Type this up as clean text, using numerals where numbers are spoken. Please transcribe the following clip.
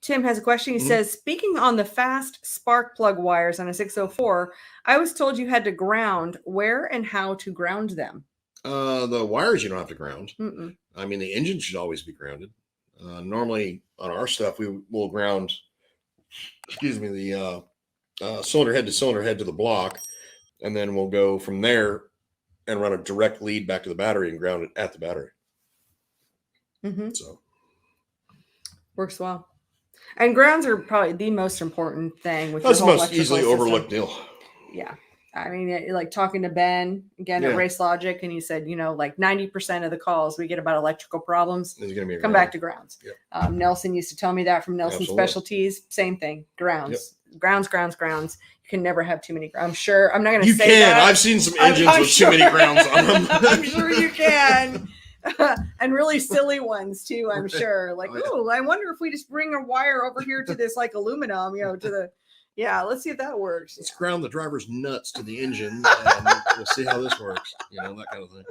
Tim has a question. He says, speaking on the fast spark plug wires on a 604, I was told you had to ground. Where and how to ground them? The wires you don't have to ground. Mm-mm. I mean, the engine should always be grounded. Normally on our stuff, we will ground, the cylinder head to the block, and then we'll go from there and run a direct lead back to the battery and ground it at the battery. So works well. And grounds are probably the most important thing. That's the most easily overlooked deal. Yeah. I mean, like talking to Ben again at Race Logic, and he said, like 90% of the calls we get about electrical problems come back to grounds. Yep. Nelson used to tell me that from Nelson Specialties. Same thing. Grounds. Yep. Grounds. You can never have too many. I'm sure. I'm not going to say that. I've seen some engines with too many grounds on them. I'm sure you can. And really silly ones too, I'm sure. Like, I wonder if we just bring a wire over here to this like aluminum, to the let's see if that works. Let's ground the driver's nuts to the engine and we'll see how this works. That kind of thing.